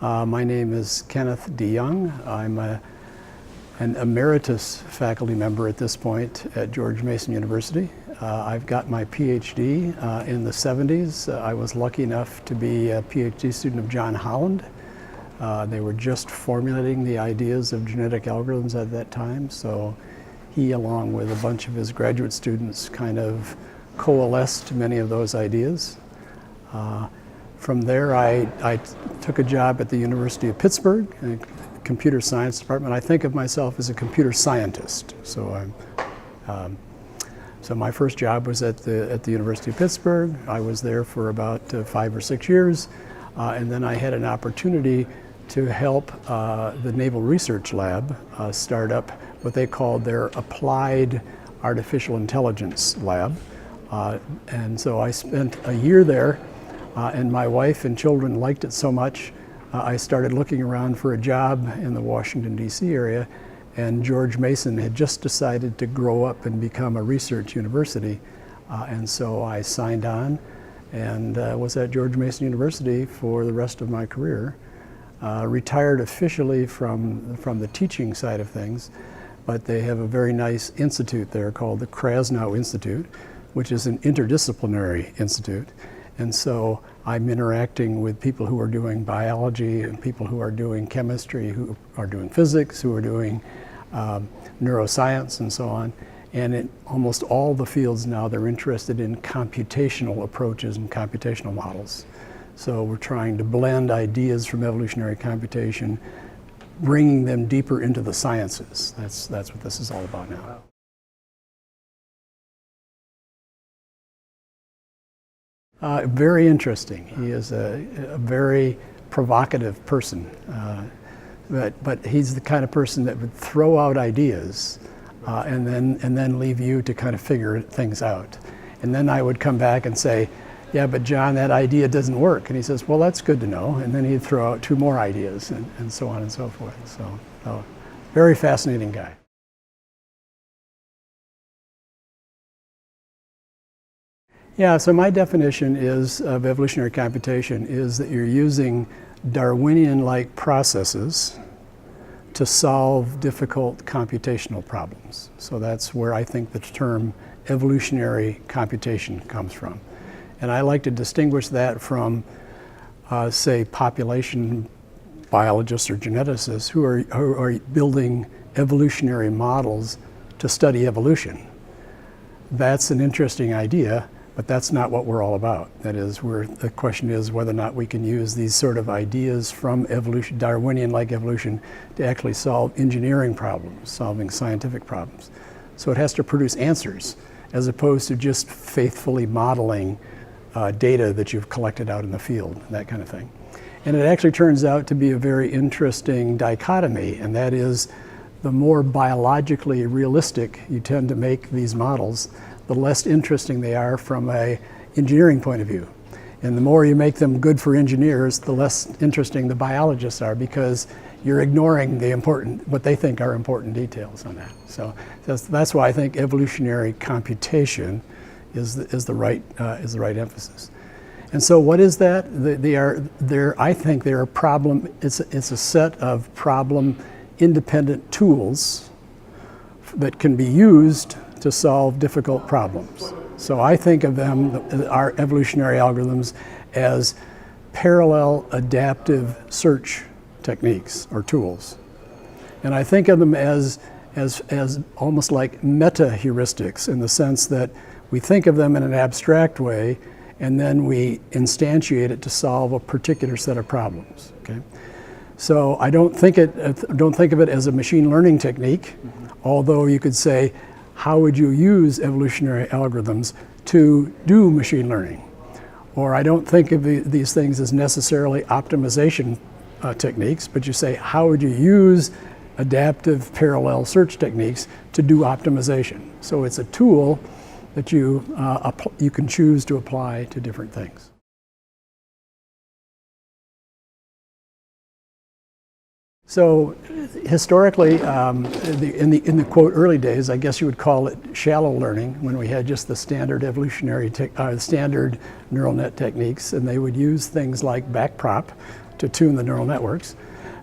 My name is Kenneth De Jong. I'm an emeritus faculty member at this point at George Mason University. I've got my PhD in the 70s. I was lucky enough to be a PhD student of John Holland. They were just formulating the ideas of genetic algorithms at that time, so he, along with a bunch of his graduate students, kind of coalesced many of those ideas. From there, I took a job at the University of Pittsburgh in the computer science department. I think of myself as a computer scientist. So my first job was at the University of Pittsburgh. I was there for about 5 or 6 years, and then I had an opportunity to help the Naval Research Lab start up what they called their Applied Artificial Intelligence Lab. And so I spent a year there, and my wife and children liked it so much, I started looking around for a job in the Washington, D.C. area, and George Mason had just decided to grow up and become a research university. And so I signed on and was at George Mason University for the rest of my career. Retired officially from the teaching side of things, but they have a very nice institute there called the Krasnow Institute, which is an interdisciplinary institute. And so I'm interacting with people who are doing biology and people who are doing chemistry, who are doing physics, who are doing neuroscience and so on. And in almost all the fields now, they're interested in computational approaches and computational models. So we're trying to blend ideas from evolutionary computation, bringing them deeper into the sciences. That's what this is all about now. Very interesting. He is a very provocative person, but he's the kind of person that would throw out ideas and then leave you to kind of figure things out. And then I would come back and say, yeah, but John, that idea doesn't work. And he says, well, that's good to know. And then he'd throw out 2 more ideas and so on and so forth. So very fascinating guy. Yeah, so my definition of evolutionary computation is that you're using Darwinian-like processes to solve difficult computational problems. So that's where I think the term evolutionary computation comes from. And I like to distinguish that from, say, population biologists or geneticists who are building evolutionary models to study evolution. That's an interesting idea, but that's not what we're all about. That is, the question is whether or not we can use these sort of ideas from evolution, Darwinian-like evolution, to actually solve engineering problems, solving scientific problems. So it has to produce answers, as opposed to just faithfully modeling data that you've collected out in the field, that kind of thing. And it actually turns out to be a very interesting dichotomy, and that is the more biologically realistic you tend to make these models, the less interesting they are from an engineering point of view. And the more you make them good for engineers, the less interesting the biologists are, because you're ignoring what they think are important details on that. So that's why I think evolutionary computation is the right emphasis. And so what is that? I think they're it's a set of problem-independent tools that can be used to solve difficult problems. So I think of them, our evolutionary algorithms, as parallel adaptive search techniques or tools. And I think of them as almost like meta-heuristics, in the sense that we think of them in an abstract way, and then we instantiate it to solve a particular set of problems. Okay? So I don't think of it as a machine learning technique, although you could say, how would you use evolutionary algorithms to do machine learning? Or I don't think of these things as necessarily optimization techniques, but you say, how would you use adaptive parallel search techniques to do optimization? So it's a tool that you can choose to apply to different things. So historically, in the quote early days, I guess you would call it shallow learning, when we had just the standard standard neural net techniques, and they would use things like backprop to tune the neural networks.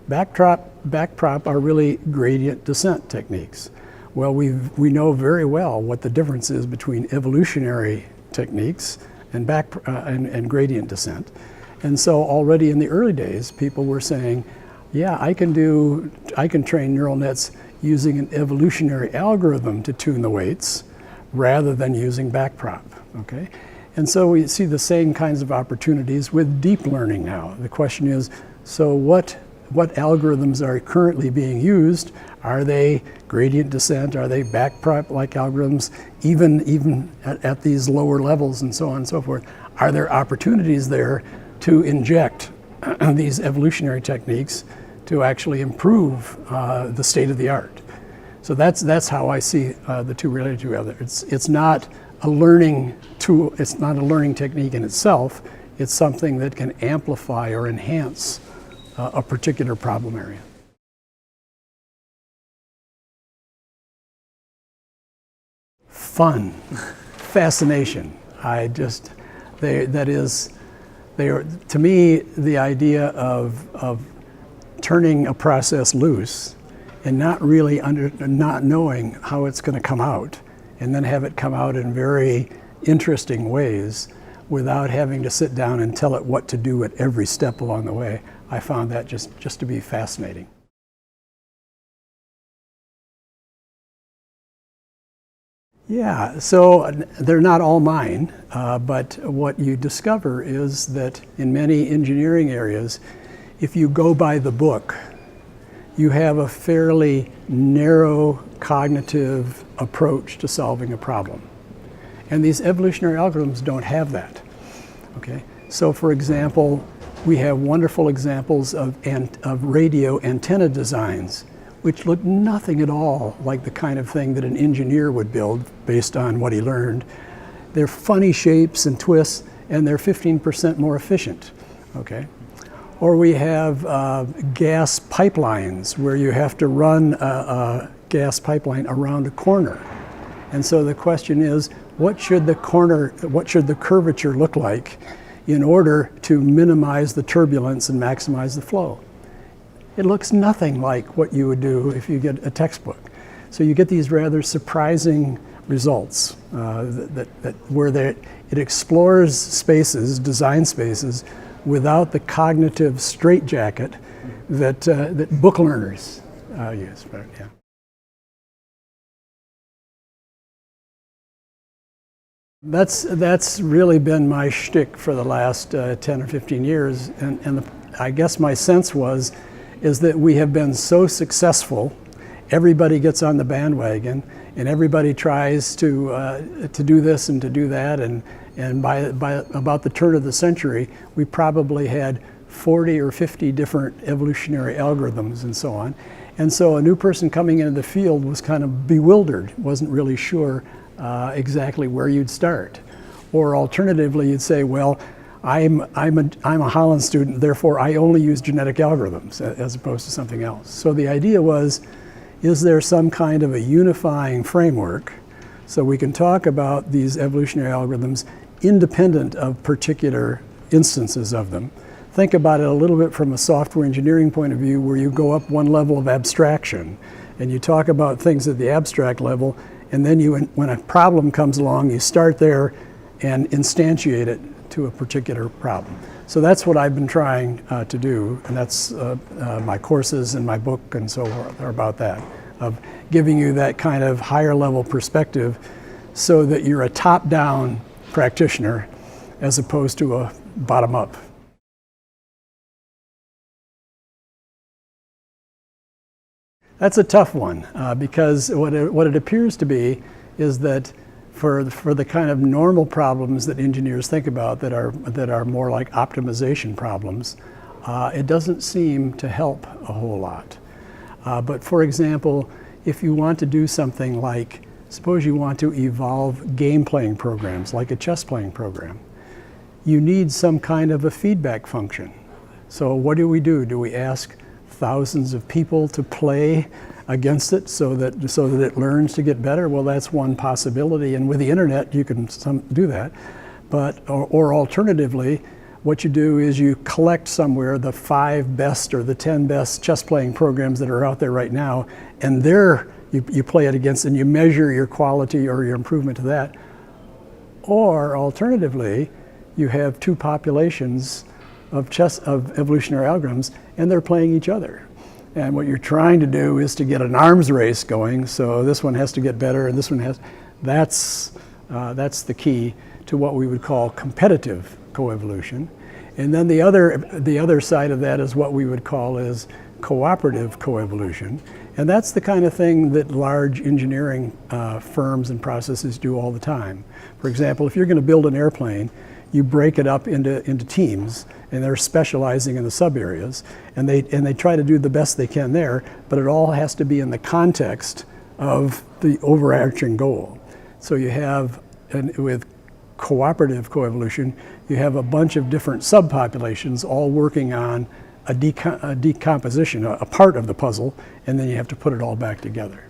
Backprop are really gradient descent techniques. Well, we know very well what the difference is between evolutionary techniques and and gradient descent. And so already in the early days, people were saying, yeah, I can train neural nets using an evolutionary algorithm to tune the weights rather than using backprop, okay? And so we see the same kinds of opportunities with deep learning now. The question is, so what algorithms are currently being used? Are they gradient descent? Are they backprop-like algorithms, even at these lower levels and so on and so forth? Are there opportunities there to inject these evolutionary techniques to actually improve the state of the art? So that's how I see the two related to each other. It's not a learning tool, it's not a learning technique in itself, it's something that can amplify or enhance a particular problem area. Fun, fascination. To me, the idea of turning a process loose and not knowing how it's going to come out, and then have it come out in very interesting ways without having to sit down and tell it what to do at every step along the way, I found that just to be fascinating. Yeah, so they're not all mine, but what you discover is that in many engineering areas, if you go by the book, you have a fairly narrow cognitive approach to solving a problem. And these evolutionary algorithms don't have that, okay? So for example, we have wonderful examples of radio antenna designs which look nothing at all like the kind of thing that an engineer would build based on what he learned. They're funny shapes and twists, and they're 15% more efficient, okay? Or we have gas pipelines where you have to run a gas pipeline around a corner. And so the question is, what should the curvature look like in order to minimize the turbulence and maximize the flow? It looks nothing like what you would do if you get a textbook. So you get these rather surprising results where it explores spaces, design spaces, without the cognitive straitjacket that book learners use. But, yeah. That's really been my shtick for the last 10 or 15 years, and I guess my sense is that we have been so successful, everybody gets on the bandwagon, and everybody tries to do this and to do that, and by about the turn of the century, we probably had 40 or 50 different evolutionary algorithms and so on. And so a new person coming into the field was kind of bewildered, wasn't really sure exactly where you'd start. Or alternatively, you'd say, well, I'm a Holland student, therefore I only use genetic algorithms as opposed to something else. So the idea was, is there some kind of a unifying framework so we can talk about these evolutionary algorithms independent of particular instances of them? Think about it a little bit from a software engineering point of view, where you go up one level of abstraction and you talk about things at the abstract level, and then when a problem comes along, you start there and instantiate it to a particular problem. So that's what I've been trying to do, and that's my courses and my book and so forth are about that, of giving you that kind of higher level perspective so that you're a top-down practitioner as opposed to a bottom-up. That's a tough one because what it appears to be is that for the kind of normal problems that engineers think about that are more like optimization problems, it doesn't seem to help a whole lot. But for example, if you want to do something like, suppose you want to evolve game playing programs like a chess playing program, you need some kind of a feedback function. So what do? Do we ask thousands of people to play against it so that it learns to get better. Well, that's one possibility, and with the internet you can do that. But or alternatively, what you do is you collect somewhere the 5 best or the 10 best chess playing programs that are out there right now, and you play it against, and you measure your quality or your improvement to that. Or alternatively, you have 2 populations of evolutionary algorithms, and they're playing each other. And what you're trying to do is to get an arms race going. So this one has to get better, and this one has. That's the key to what we would call competitive coevolution. And then the other side of that is what we would call is cooperative coevolution. And that's the kind of thing that large engineering firms and processes do all the time. For example, if you're going to build an airplane, you break it up into teams, and they're specializing in the sub areas, and they try to do the best they can there, but it all has to be in the context of the overarching goal. So you have, with cooperative coevolution, you have a bunch of different subpopulations all working on a decomposition, a part of the puzzle, and then you have to put it all back together.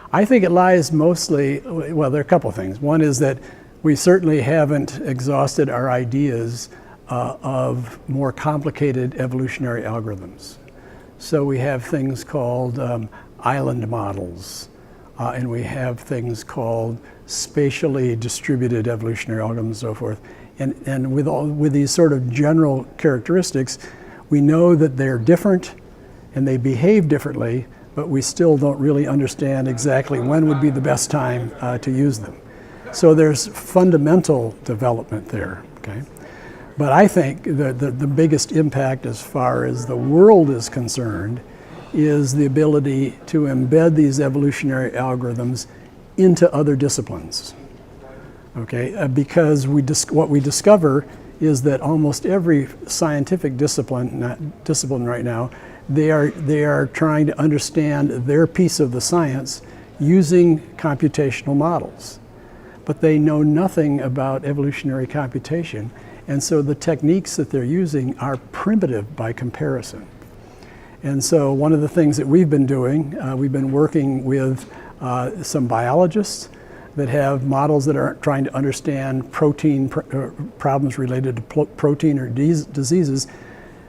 I think it lies mostly, well, there are a couple of things. One is that we certainly haven't exhausted our ideas of more complicated evolutionary algorithms. So we have things called island models, and we have things called spatially distributed evolutionary algorithms and so forth. And with these sort of general characteristics, we know that they're different and they behave differently, but we still don't really understand exactly when would be the best time to use them. So there's fundamental development there, okay? But I think the biggest impact as far as the world is concerned is the ability to embed these evolutionary algorithms into other disciplines, okay? Because what we discover is that almost every scientific discipline right now, they are trying to understand their piece of the science using computational models. But they know nothing about evolutionary computation, and so the techniques that they're using are primitive by comparison. And so one of the things that we've been doing, we've been working with some biologists that have models that are trying to understand protein problems related to protein or diseases.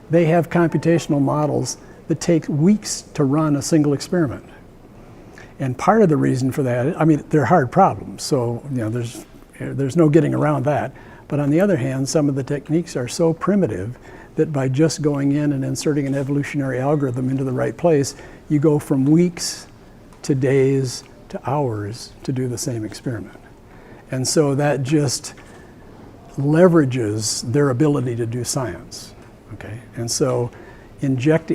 They have computational models that take weeks to run a single experiment. And part of the reason for that, I mean, they're hard problems, so there's no getting around that. But on the other hand, some of the techniques are so primitive that by just going in and inserting an evolutionary algorithm into the right place, you go from weeks to days to hours to do the same experiment. And so that just leverages their ability to do science, okay? And so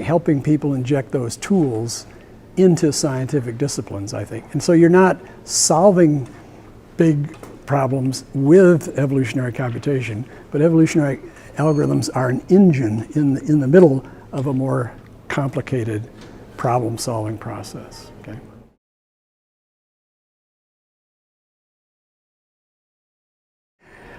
helping people inject those tools into scientific disciplines, I think. And so you're not solving big problems with evolutionary computation, but evolutionary algorithms are an engine in the middle of a more complicated problem-solving process, okay?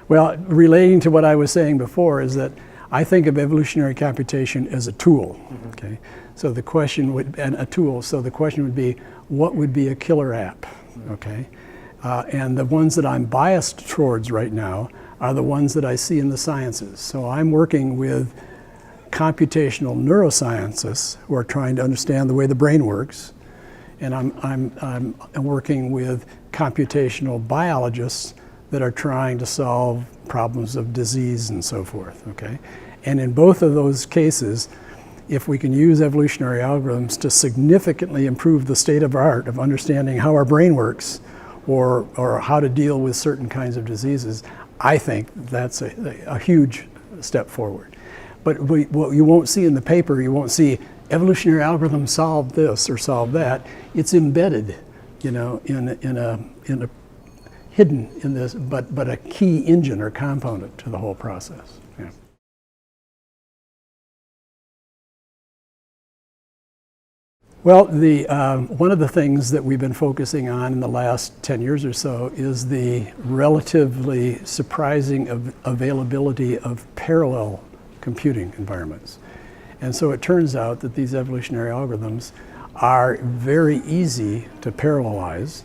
Well, relating to what I was saying before is that I think of evolutionary computation as a tool, okay? So the question would, and a tool, so the question would be, what would be a killer app, okay? And the ones that I'm biased towards right now are the ones that I see in the sciences. So I'm working with computational neuroscientists who are trying to understand the way the brain works, and I'm working with computational biologists that are trying to solve problems of disease and so forth, okay? And in both of those cases, if we can use evolutionary algorithms to significantly improve the state of art of understanding how our brain works or how to deal with certain kinds of diseases, I think that's a huge step forward. But what you won't see in the paper, you won't see evolutionary algorithms solve this or solve that. It's embedded, in a hidden in this, but a key engine or component to the whole process. Yeah. Well, one of the things that we've been focusing on in the last 10 years or so is the relatively surprising availability of parallel computing environments. And so it turns out that these evolutionary algorithms are very easy to parallelize,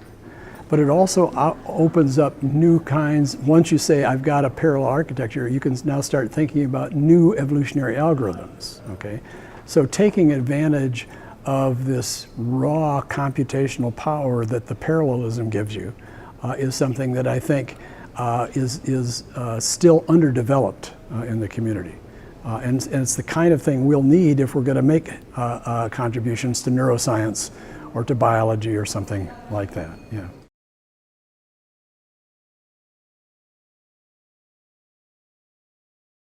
but it also opens up new kinds. Once you say, I've got a parallel architecture, you can now start thinking about new evolutionary algorithms, okay? So taking advantage of this raw computational power that the parallelism gives you is something that I think is still underdeveloped in the community. And it's the kind of thing we'll need if we're going to make contributions to neuroscience or to biology or something like that. Yeah.